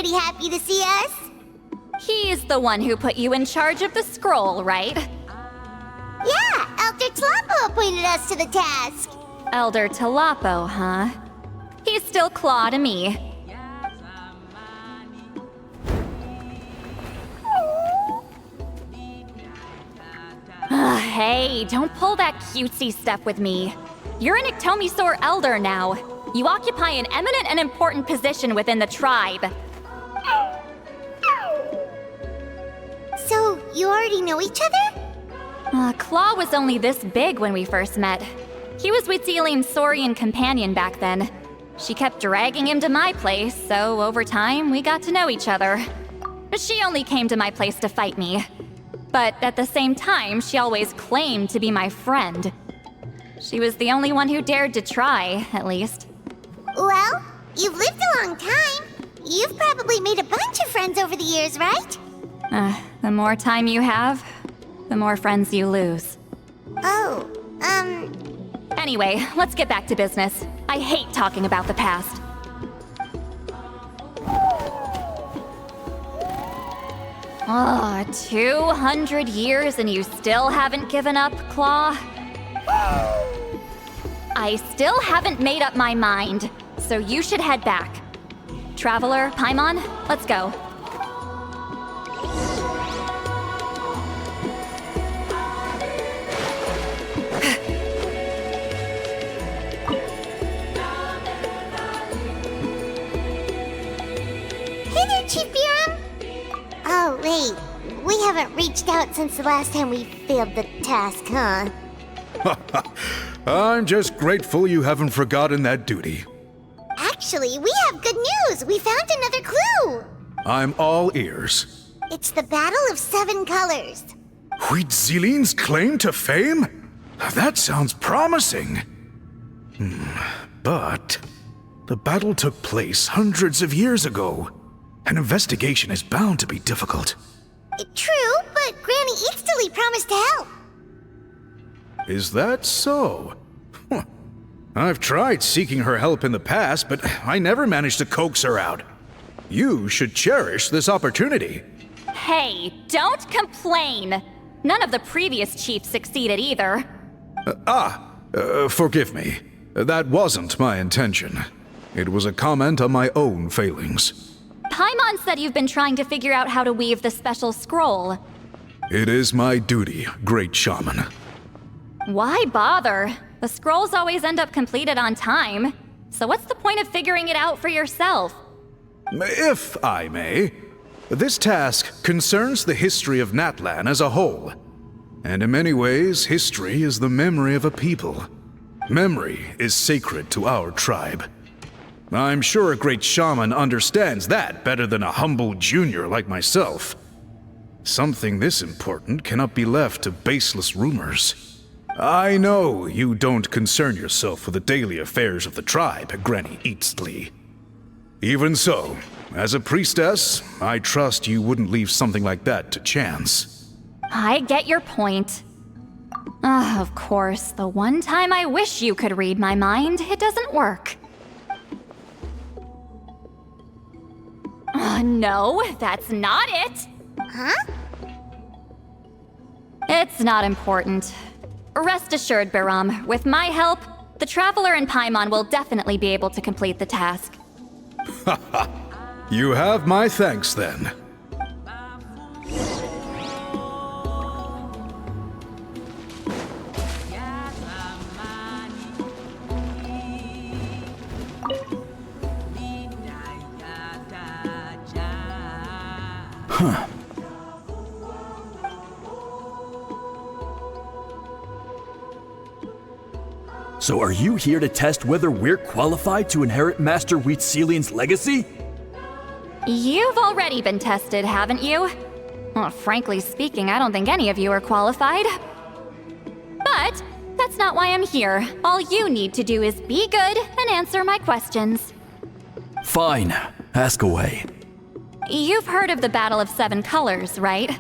pretty happy to see us. He's the one who put you in charge of the scroll, right? Yeah, Elder Tlapo appointed us to the task. Elder Tlapo, huh? He's still Claw to me. Hey, don't pull that cutesy stuff with me. You're an Ictomisaur Elder now. You occupy an eminent and important position within the tribe. So, you already know each other? Claw was only this big when we first met. He was Huitzilin's Saurian companion back then. She kept dragging him to my place, so over time, we got to know each other. She only came to my place to fight me. But at the same time, she always claimed to be my friend. She was the only one who dared to try, at least. Well, you've lived a long time. You've probably made a bunch of friends over the years, right? The more time you have, the more friends you lose. Oh, Anyway, let's get back to business. I hate talking about the past. Oh, 200 years and you still haven't given up, Claw? I still haven't made up my mind, so you should head back. Traveler, Paimon, let's go. Hey there, Chief Biram. Oh, wait. We haven't reached out since the last time we failed the task, huh? I'm just grateful you haven't forgotten that duty. Actually, we have good news. We found another clue. I'm all ears. It's the Battle of Seven Colors. Huitzilin's claim to fame? That sounds promising. But the battle took place hundreds of years ago. An investigation is bound to be difficult. True, but Granny Etchemin promised to help. Is that so? Huh. I've tried seeking her help in the past, but I never managed to coax her out. You should cherish this opportunity. Hey, don't complain! None of the previous chiefs succeeded either. Forgive me. That wasn't my intention. It was a comment on my own failings. Paimon said you've been trying to figure out how to weave the special scroll. It is my duty, great shaman. Why bother? The scrolls always end up completed on time. So what's the point of figuring it out for yourself? If I may, this task concerns the history of Natlan as a whole. And in many ways, history is the memory of a people. Memory is sacred to our tribe. I'm sure a great shaman understands that better than a humble junior like myself. Something this important cannot be left to baseless rumors. I know you don't concern yourself with the daily affairs of the tribe, Granny Etchemin. Even so, as a priestess, I trust you wouldn't leave something like that to chance. I get your point. Of course, the one time I wish you could read my mind, it doesn't work. No, that's not it. Huh? It's not important. Rest assured, Biram, with my help, the Traveler and Paimon will definitely be able to complete the task. You have my thanks, then. So are you here to test whether we're qualified to inherit Master Huitzilin's legacy? You've already been tested, haven't you? Well, frankly speaking, I don't think any of you are qualified. But that's not why I'm here. All you need to do is be good and answer my questions. Fine. Ask away. You've heard of the Battle of Seven Colors, right?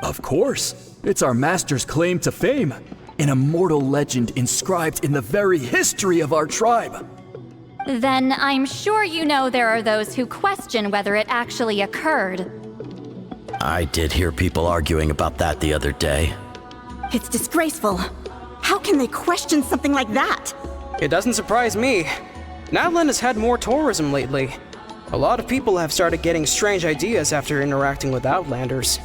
Of course. It's our master's claim to fame. An immortal legend inscribed in the very history of our tribe. Then I'm sure you know there are those who question whether it actually occurred. I did hear people arguing about that the other day. It's disgraceful. How can they question something like that? It doesn't surprise me. Natlan has had more tourism lately. A lot of people have started getting strange ideas after interacting with Outlanders.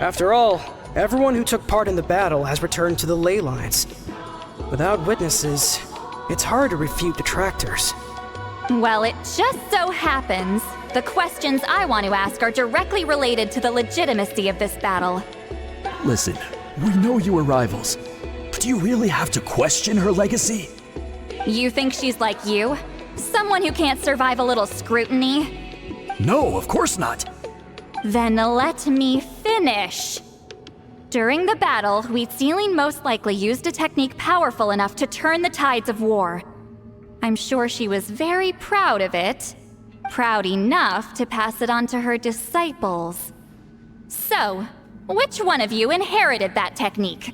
After all, everyone who took part in the battle has returned to the ley lines. Without witnesses, it's hard to refute detractors. Well, it just so happens the questions I want to ask are directly related to the legitimacy of this battle. Listen, we know you were rivals, but do you really have to question her legacy? You think she's like you? Someone who can't survive a little scrutiny? No, of course not. Then let me finish. During the battle, Huitzilin most likely used a technique powerful enough to turn the tides of war. I'm sure she was very proud of it. Proud enough to pass it on to her disciples. So, which one of you inherited that technique?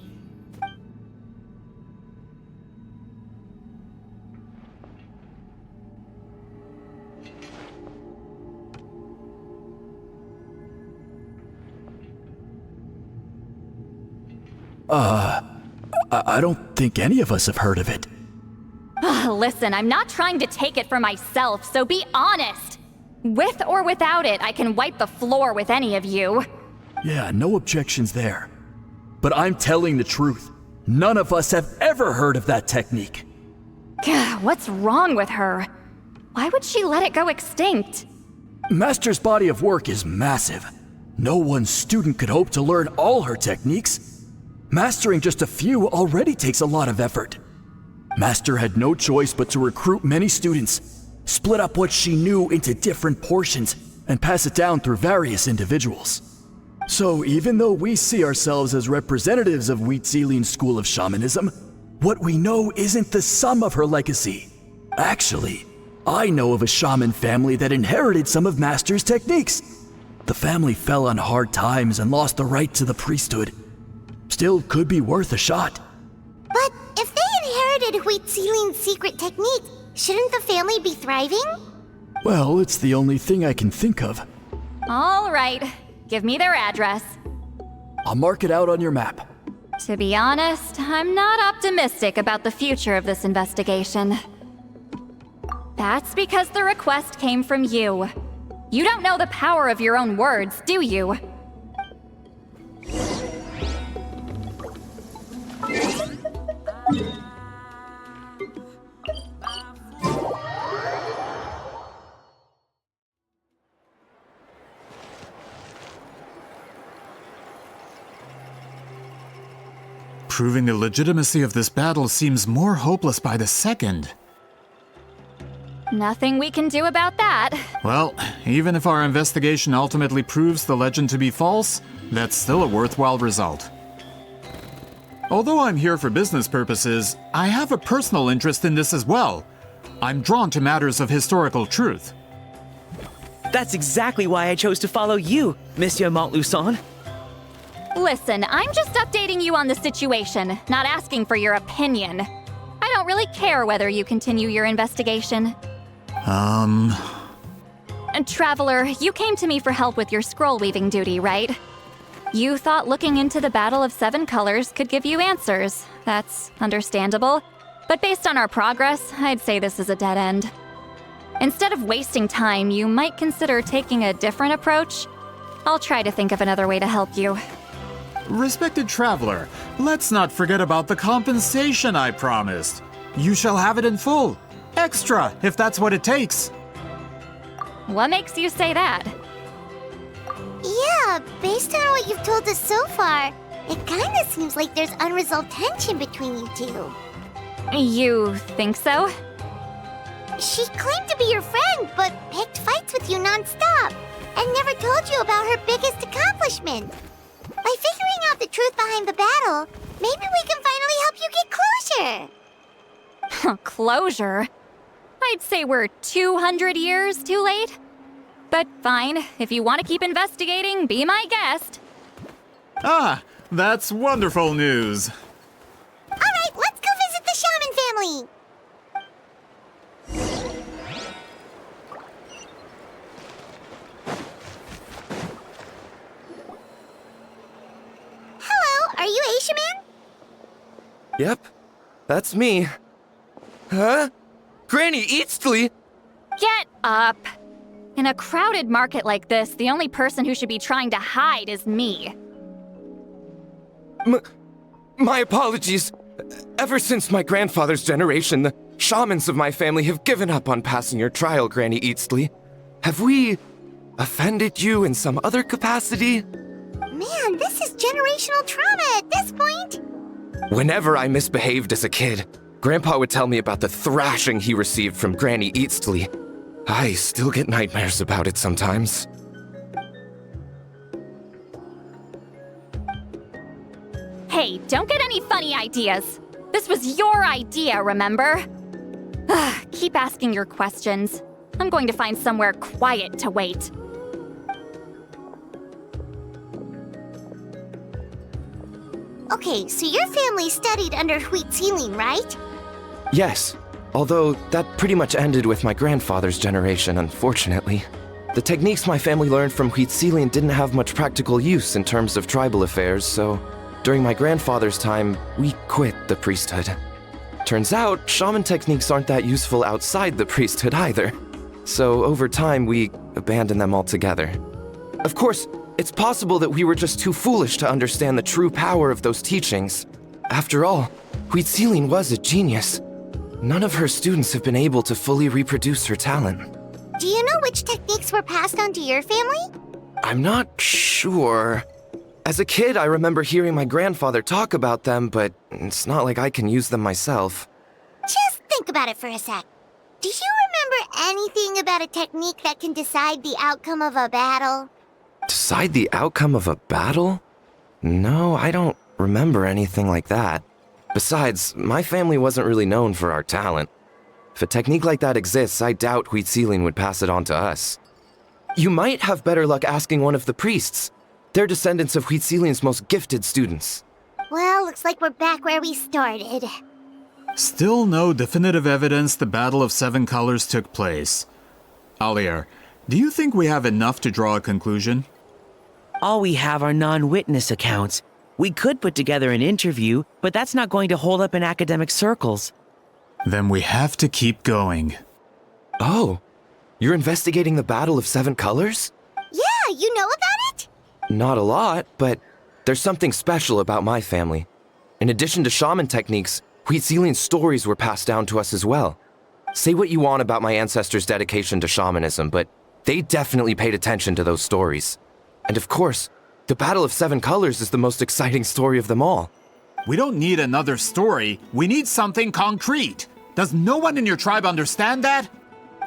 I don't think any of us have heard of it. Listen, I'm not trying to take it for myself, so be honest. With or without it, I can wipe the floor with any of you. Yeah, no objections there. But I'm telling the truth. None of us have ever heard of that technique. What's wrong with her? Why would she let it go extinct? Master's body of work is massive. No one student could hope to learn all her techniques. Mastering just a few already takes a lot of effort. Master had no choice but to recruit many students, split up what she knew into different portions, and pass it down through various individuals. So even though we see ourselves as representatives of Huitzilin's school of shamanism, what we know isn't the sum of her legacy. Actually, I know of a shaman family that inherited some of Master's techniques. The family fell on hard times and lost the right to the priesthood. Still could be worth a shot. But if they inherited Huitzilin's secret technique, shouldn't the family be thriving? Well, it's the only thing I can think of. All right, give me their address. I'll mark it out on your map. To be honest, I'm not optimistic about the future of this investigation. That's because the request came from you. You don't know the power of your own words, do you? Proving the legitimacy of this battle seems more hopeless by the second. Nothing we can do about that. Well, even if our investigation ultimately proves the legend to be false, that's still a worthwhile result. Although I'm here for business purposes, I have a personal interest in this as well. I'm drawn to matters of historical truth. That's exactly why I chose to follow you, Monsieur Montluson. Listen, I'm just updating you on the situation, not asking for your opinion. I don't really care whether you continue your investigation. And Traveler, you came to me for help with your scroll weaving duty, right? You thought looking into the Battle of Seven Colors could give you answers. That's understandable. But based on our progress, I'd say this is a dead end. Instead of wasting time, you might consider taking a different approach. I'll try to think of another way to help you. Respected traveler, let's not forget about the compensation I promised. You shall have it in full. Extra, if that's what it takes. What makes you say that? Yeah, based on what you've told us so far, it kinda seems like there's unresolved tension between you two. You think so? She claimed to be your friend, but picked fights with you non-stop, and never told you about her biggest accomplishment. By figuring out the truth behind the battle, maybe we can finally help you get closure. Closure? I'd say we're 200 years too late. But fine, if you want to keep investigating, be my guest. Ah, that's wonderful news. Alright, let's go visit the Shaman family! Shaman? Yep, that's me. Huh? Granny Etchemin! Get up! In a crowded market like this, the only person who should be trying to hide is me. My apologies. Ever since my grandfather's generation, the shamans of my family have given up on passing your trial, Granny Etchemin. Have we offended you in some other capacity? Man, this is generational trauma at this point. Whenever I misbehaved as a kid, Grandpa would tell me about the thrashing he received from Granny Etchemin. I still get nightmares about it sometimes. Hey, don't get any funny ideas. This was your idea, remember? Keep asking your questions. I'm going to find somewhere quiet to wait. Okay, so your family studied under Huitzilin, right? Yes, although that pretty much ended with my grandfather's generation, unfortunately. The techniques my family learned from Huitzilin didn't have much practical use in terms of tribal affairs, so during my grandfather's time, we quit the priesthood. Turns out, shaman techniques aren't that useful outside the priesthood either. So over time, we abandoned them altogether. Of course, it's possible that we were just too foolish to understand the true power of those teachings. After all, Huitzilin was a genius. None of her students have been able to fully reproduce her talent. Do you know which techniques were passed on to your family? I'm not sure. As a kid, I remember hearing my grandfather talk about them, but it's not like I can use them myself. Just think about it for a sec. Do you remember anything about a technique that can decide the outcome of a battle? Decide the outcome of a battle? No, I don't remember anything like that. Besides, my family wasn't really known for our talent. If a technique like that exists, I doubt Huitzilin would pass it on to us. You might have better luck asking one of the priests. They're descendants of Huitzilin's most gifted students. Well, looks like we're back where we started. Still no definitive evidence the Battle of Seven Colors took place. Alier, do you think we have enough to draw a conclusion? All we have are non-witness accounts. We could put together an interview, but that's not going to hold up in academic circles. Then we have to keep going. Oh, you're investigating the Battle of Seven Colors? Yeah, you know about it? Not a lot, but there's something special about my family. In addition to shaman techniques, Huitzilin's stories were passed down to us as well. Say what you want about my ancestors' dedication to shamanism, but they definitely paid attention to those stories. And of course, the Battle of Seven Colors is the most exciting story of them all. We don't need another story. We need something concrete. Does no one in your tribe understand that?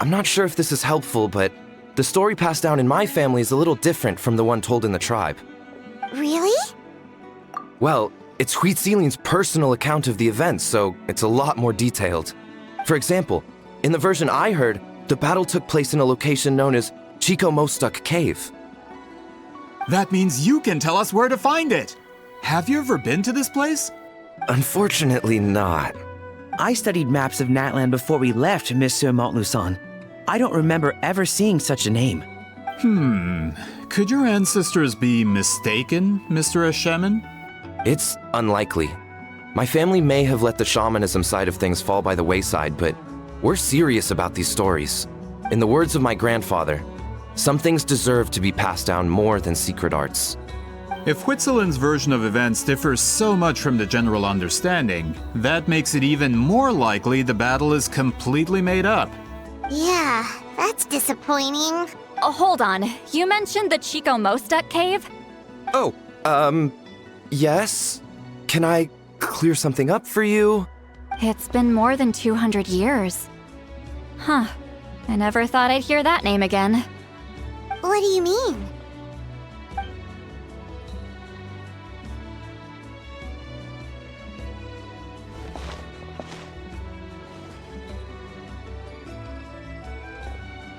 I'm not sure if this is helpful, but the story passed down in my family is a little different from the one told in the tribe. Really? Well, it's Huitzilin's personal account of the events, so it's a lot more detailed. For example, in the version I heard, the battle took place in a location known as Chicomostoc Cave. That means you can tell us where to find it. Have you ever been to this place? Unfortunately not. I studied maps of Natlan before we left, Monsieur Montluson. I don't remember ever seeing such a name. Could your ancestors be mistaken, Mr. Etchemin? It's unlikely. My family may have let the shamanism side of things fall by the wayside, but we're serious about these stories. In the words of my grandfather, some things deserve to be passed down more than secret arts. If Huitzilin's version of events differs so much from the general understanding, that makes it even more likely the battle is completely made up. Yeah, that's disappointing. Oh, hold on. You mentioned the Chicomostoc Cave? Oh, yes? Can I clear something up for you? It's been more than 200 years. Huh. I never thought I'd hear that name again. What do you mean?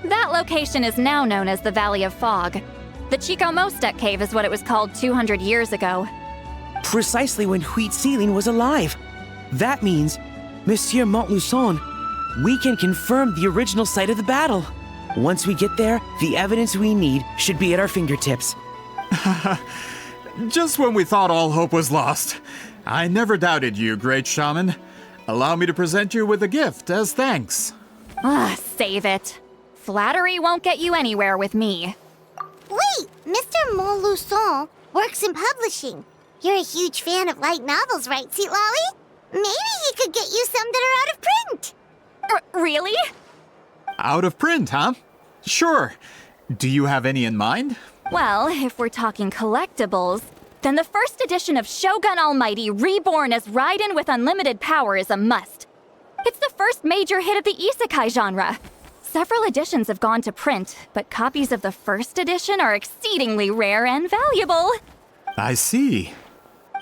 That location is now known as the Valley of Fog. The Chicomostoc Cave is what it was called 200 years ago. Precisely when Huitzilin was alive. That means, Monsieur Montluson, we can confirm the original site of the battle. Once we get there, the evidence we need should be at our fingertips. Just when we thought all hope was lost. I never doubted you, great shaman. Allow me to present you with a gift as thanks. Save it. Flattery won't get you anywhere with me. Wait, Mr. Montluson works in publishing. You're a huge fan of light novels, right, Citlali? Maybe he could get you some that are out of print. Really? Out of print, huh? Sure. Do you have any in mind? Well, if we're talking collectibles, then the first edition of Shogun Almighty reborn as Raiden with unlimited power is a must. It's the first major hit of the isekai genre. Several editions have gone to print, but copies of the first edition are exceedingly rare and valuable. I see.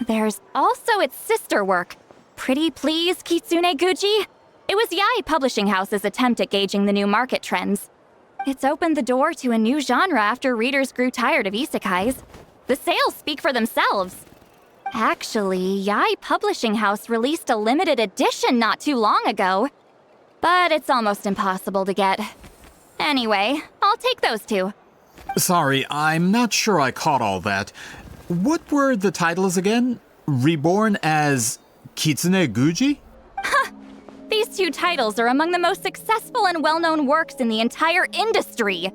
There's also its sister work, Pretty Please Kitsune Guji. It was Yae Publishing House's attempt at gauging the new market trends. It's opened the door to a new genre after readers grew tired of isekais. The sales speak for themselves. Actually, Yae Publishing House released a limited edition not too long ago. But it's almost impossible to get. Anyway, I'll take those two. Sorry, I'm not sure I caught all that. What were the titles again? Reborn as Kitsune Guji? These two titles are among the most successful and well-known works in the entire industry.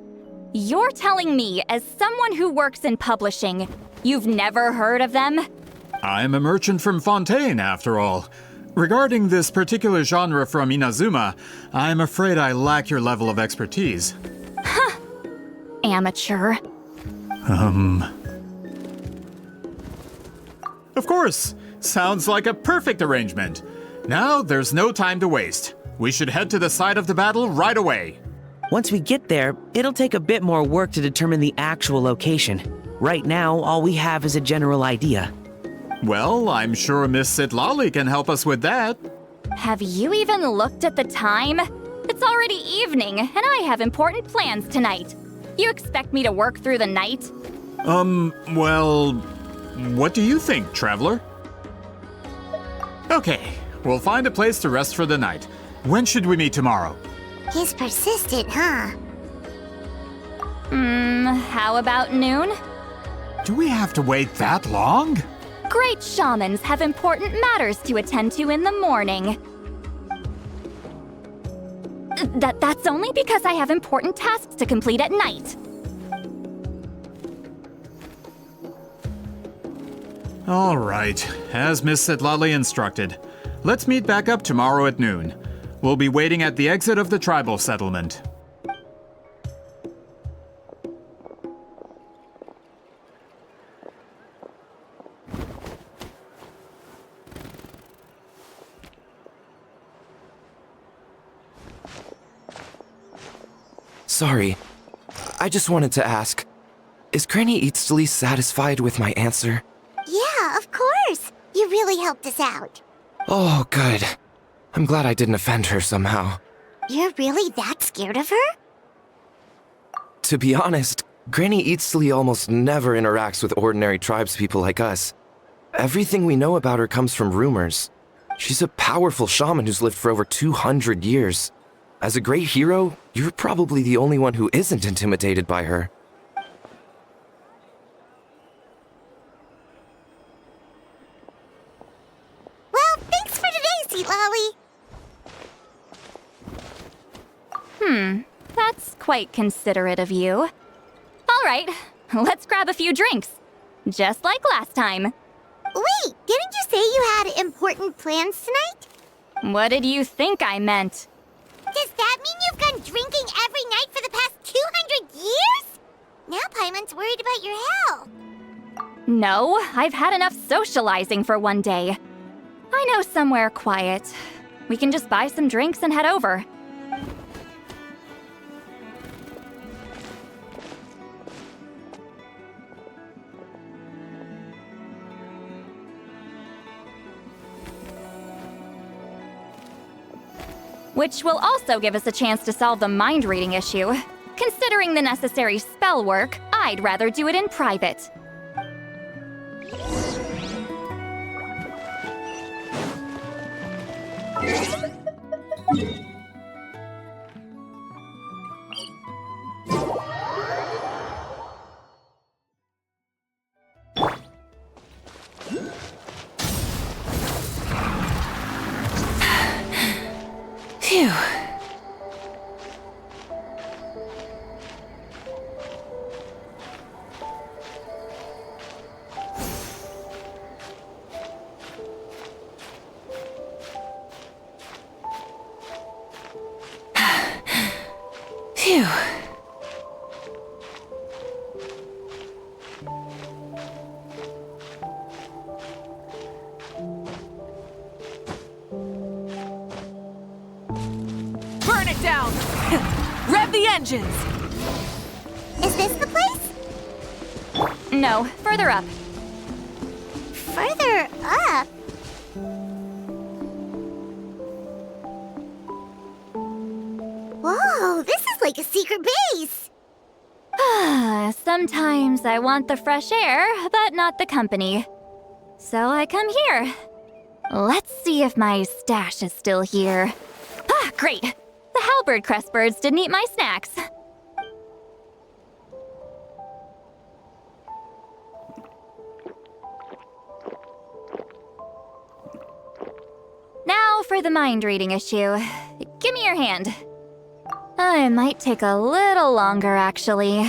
You're telling me, as someone who works in publishing, you've never heard of them? I'm a merchant from Fontaine, after all. Regarding this particular genre from Inazuma, I'm afraid I lack your level of expertise. Amateur. Of course! Sounds like a perfect arrangement. Now, there's no time to waste. We should head to the site of the battle right away. Once we get there, it'll take a bit more work to determine the actual location. Right now, all we have is a general idea. Well, I'm sure Miss Citlali can help us with that. Have you even looked at the time? It's already evening, and I have important plans tonight. You expect me to work through the night? Well, what do you think, traveler? Okay, we'll find a place to rest for the night. When should we meet tomorrow? He's persistent, huh? How about noon? Do we have to wait that long? Great shamans have important matters to attend to in the morning. That's only because I have important tasks to complete at night. All right, as Miss Citlali instructed. Let's meet back up tomorrow at noon. We'll be waiting at the exit of the tribal settlement. Sorry. I just wanted to ask, is Granny Huitzilin satisfied with my answer? Yeah, of course. You really helped us out. Oh, good. I'm glad I didn't offend her somehow. You're really that scared of her? To be honest, Granny Huitzilin almost never interacts with ordinary tribespeople like us. Everything we know about her comes from rumors. She's a powerful shaman who's lived for over 200 years. As a great hero, you're probably the only one who isn't intimidated by her. Well, thanks for today, Citlali. That's quite considerate of you. All right, let's grab a few drinks. Just like last time. Wait, didn't you say you had important plans tonight? What did you think I meant? Does that mean you've gone drinking every night for the past 200 years? Now Paimon's worried about your health. No, I've had enough socializing for one day. I know somewhere quiet. We can just buy some drinks and head over. Which will also give us a chance to solve the mind reading issue. Considering the necessary spell work, I'd rather do it in private. Phew. Phew. Burn it down! Rev the engines! Is this the place? No, further up. Further up? Whoa, this is like a secret base! Sometimes I want the fresh air, but not the company. So I come here. Let's see if my stash is still here. Ah, great! The halberd crest birds didn't eat my snacks. Now for the mind reading issue. Give me your hand. It might take a little longer, actually.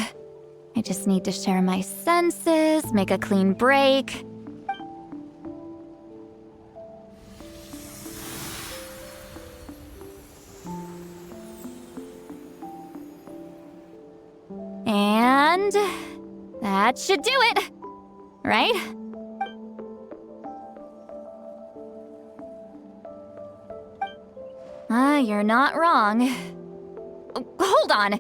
I just need to share my senses, make a clean break. And that should do it, right? You're not wrong. Hold on.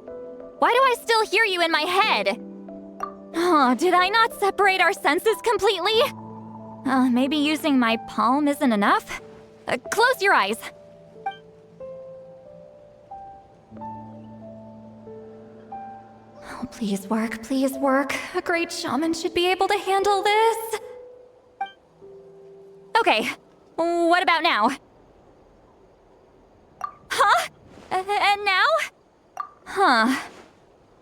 Why do I still hear you in my head? Oh, did I not separate our senses completely? Maybe using my palm isn't enough? Close your eyes. Oh, please work, please work. A great shaman should be able to handle this. Okay, what about now? Huh? And now? Huh.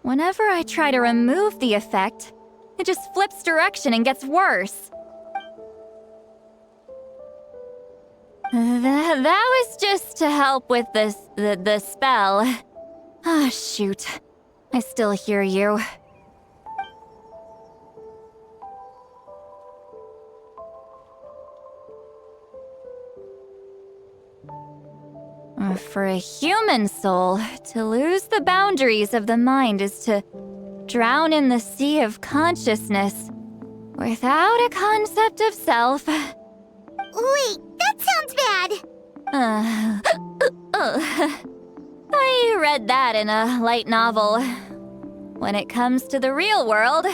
Whenever I try to remove the effect, it just flips direction and gets worse. That was just to help with the spell. Ah, shoot. I still hear you. For a human soul, to lose the boundaries of the mind is to drown in the sea of consciousness without a concept of self. Wait, that sounds bad. I read that in a light novel. When it comes to the real world,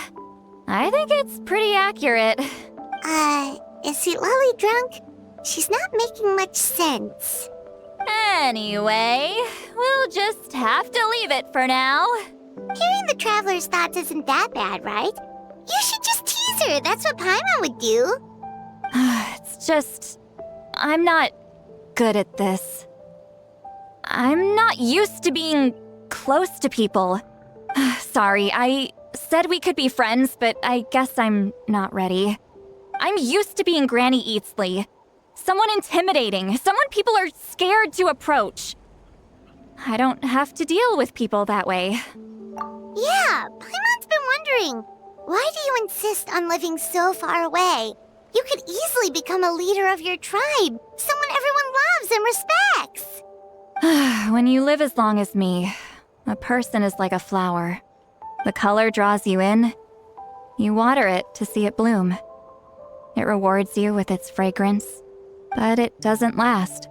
I think it's pretty accurate. Is Citlali drunk? She's not making much sense. Anyway, we'll just have to leave it for now. Hearing the traveler's thoughts isn't that bad, right? You should just tease her. That's what Paimon would do. It's just... I'm not good at this. I'm not used to being close to people. Sorry, I said we could be friends, but I guess I'm not ready. I'm used to being Granny Eatsley. Someone intimidating, someone people are scared to approach. I don't have to deal with people that way. Yeah, Paimon's been wondering, why do you insist on living so far away? You could easily become a leader of your tribe, someone everyone loves and respects. When you live as long as me, a person is like a flower. The color draws you in. You water it to see it bloom. It rewards you with its fragrance, but it doesn't last.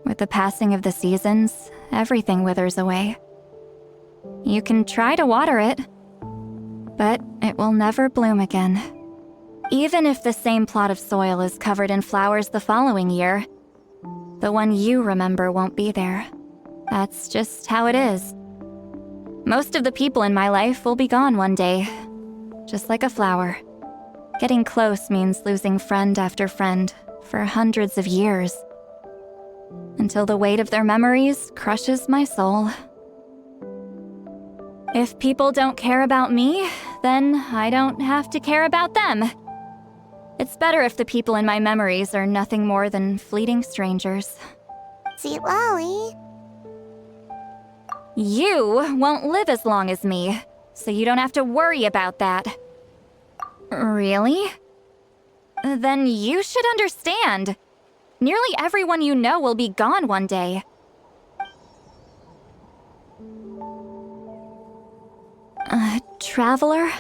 With the passing of the seasons, everything withers away. You can try to water it, but it will never bloom again. Even if the same plot of soil is covered in flowers the following year, the one you remember won't be there. That's just how it is. Most of the people in my life will be gone one day, just like a flower. Getting close means losing friend after friend for hundreds of years, until the weight of their memories crushes my soul. If people don't care about me, then I don't have to care about them. It's better if the people in my memories are nothing more than fleeting strangers. Citlali, what are you doing? You won't live as long as me, so you don't have to worry about that. Really? Then you should understand. Nearly everyone you know will be gone one day. Traveler?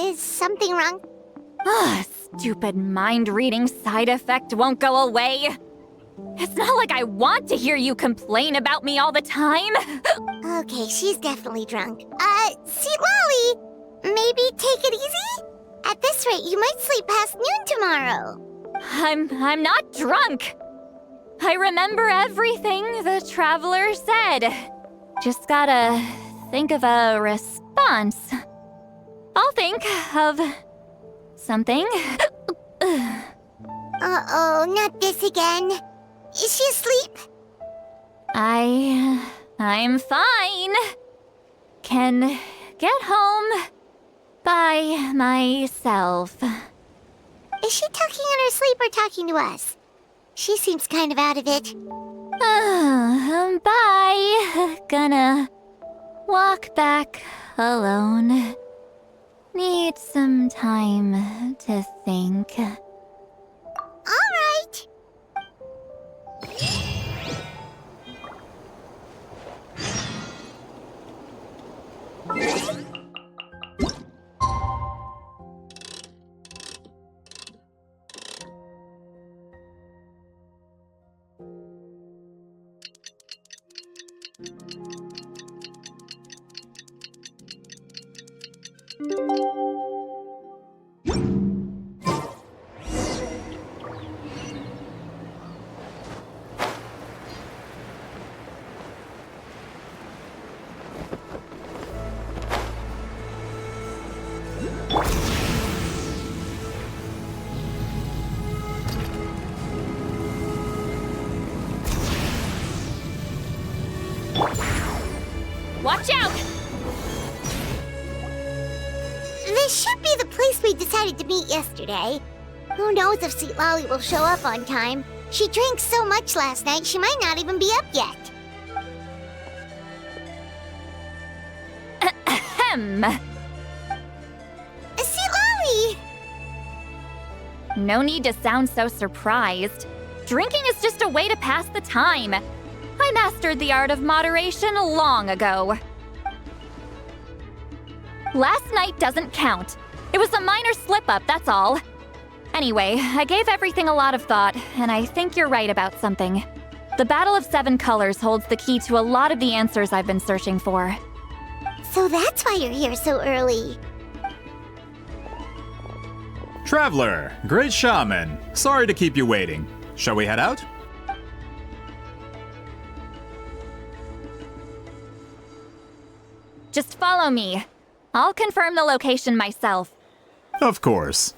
Is something wrong? Stupid mind-reading side effect won't go away. It's not like I want to hear you complain about me all the time. Okay, she's definitely drunk. Citlali, maybe take it easy? At this rate, you might sleep past noon tomorrow. I'm not drunk. I remember everything the traveler said. Just gotta think of a response. I'll think of something. Uh-oh, not this again. Is she asleep? I'm fine. Can get home by myself. Is she talking in her sleep or talking to us? She seems kind of out of it. Bye. Gonna walk back alone. Need some time to think. All right. Watch out! This should be the place we decided to meet yesterday. Who knows if Citlali will show up on time? She drank so much last night, she might not even be up yet. Ahem. Citlali! No need to sound so surprised. Drinking is just a way to pass the time. I mastered the art of moderation long ago. Last night doesn't count. It was a minor slip-up, that's all. Anyway, I gave everything a lot of thought, and I think you're right about something. The Battle of Seven Colors holds the key to a lot of the answers I've been searching for. So that's why you're here so early. Traveler, great shaman. Sorry to keep you waiting. Shall we head out? Just follow me. I'll confirm the location myself. Of course.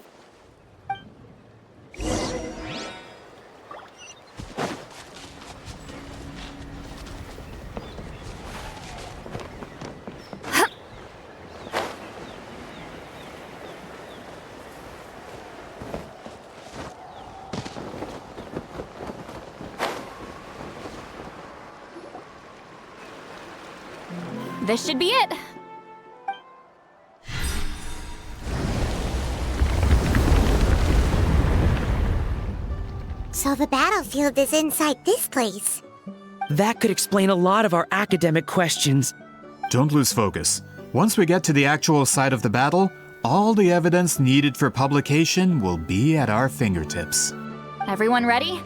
This should be it. So the battlefield is inside this place. That could explain a lot of our academic questions. Don't lose focus. Once we get to the actual site of the battle, all the evidence needed for publication will be at our fingertips. Everyone ready?